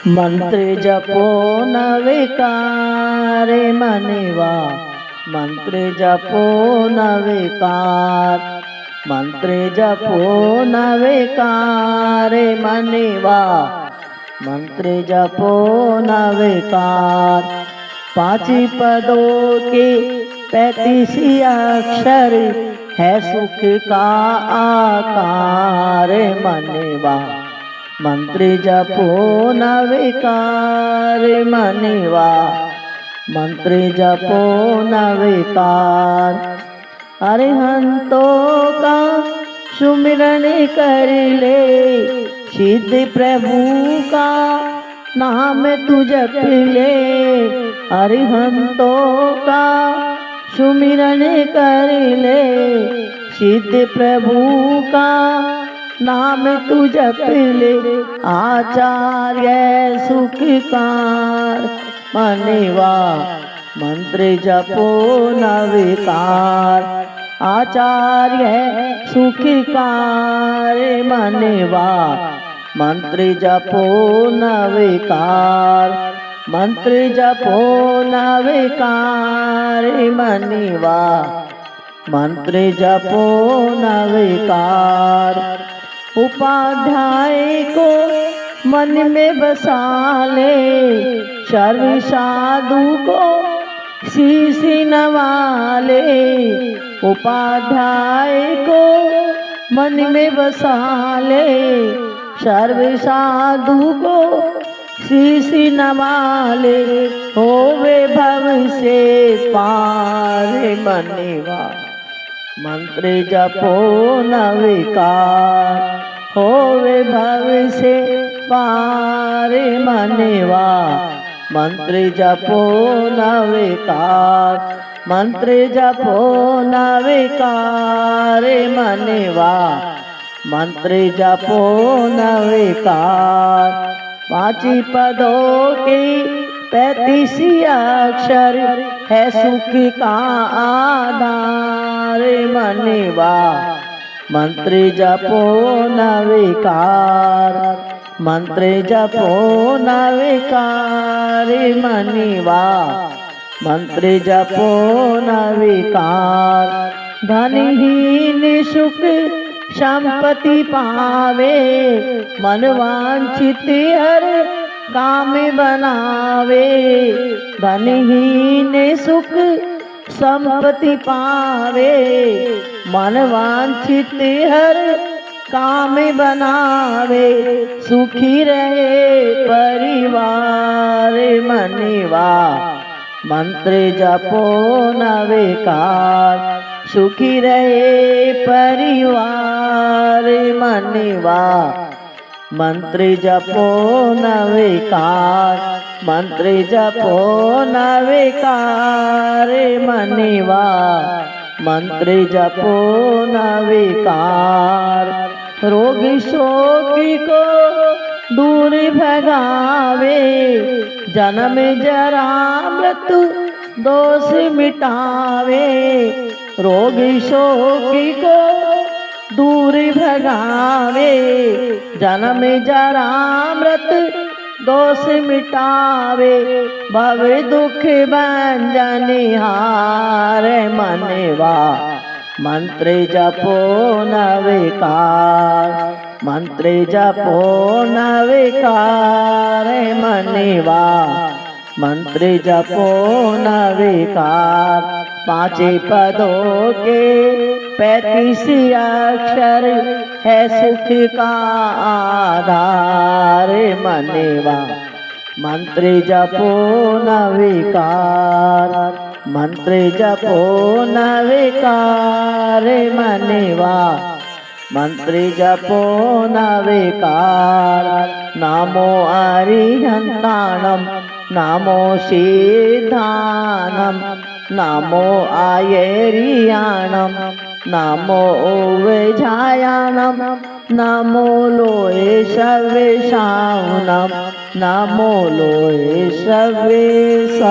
मंत्र जपो न विकारे मनिवा, मंत्र जपो न विकार, मंत्र जपो न विकारे मनिवा, मंत्र जपो न विकार। पांची पदों के 35 अक्षर है सुख का आकार मनिवा, मंत्र जपो न विकार मनिवा, मंत्र जपो न विकार। अरिहंतों का सुमिरन कर ले, सिद्ध प्रभु का नाम तू जप ले। अरिहंतों का सुमिरन कर ले, सिद्ध प्रभु का नाम तू जप ले। आचार्य सुखकार मनिवा, मंत्र जपो न विकार। आचार्य सुखकार मनिवा, मंत्र जपो न विकार, मंत्र जपो न विकार मनिवा, मंत्र जपो न विकार। उपाध्याय को मन में बसा ले, सर्व साधु को शीश नवा ले। उपाध्याय को मन में बसा ले, सर्व साधु को शीश नवा ले। होवे भव से पार मनिवा, मंत्र जपो न विकार। होवे भव से पार मनिवा, मंत्र जपो न विकार, मंत्र जपो न विकार मनिवा, मंत्र जपो न विकार। पांची पदों के 35 अक्षर है सुख का आधार मनिवा, मंत्र जपो न विकार, मंत्र जपो न विकार मनिवा, मंत्र जपो न विकार। धनहीन सुख संपत्ति पावे, मन वांछित हर काम बनावे। धनहीन सुख संपत्ति पावे, मन वांछित हर काम बनावे। सुखी रहे परिवार मनिवा, मंत्र जपो न विकार। सुखी रहे परिवार मनिवा, मंत्र जपो न विकार, मंत्र जपो न विकार मनिवा, मंत्र जपो न विकार। रोग शोक को दूर भगावे, जन्म जरा मृत्यु दोष मिटावे। रोग शोक को दूर भगावे, जन्म जरा मृत्यु दोष मिटावे। भव दुख भंजन हार मनिवा, मंत्र जपो न विकार, मंत्र जपो न विकार मनिवा, मंत्र जपो न विकार। पांचे पदों के 35 अक्षर है सुख का आधार मनिवा, मंत्र जपो न विकार, मंत्र जपो न विकार मनिवा, मंत्र जपो न विकार। नामो अरिहंताणम, नामो सिद्धानम, नामो आयरियाणम, नामो ओवेझायाणम, नामो लोए शवेशाऊनम, नामो लोए शवेशाऊनम।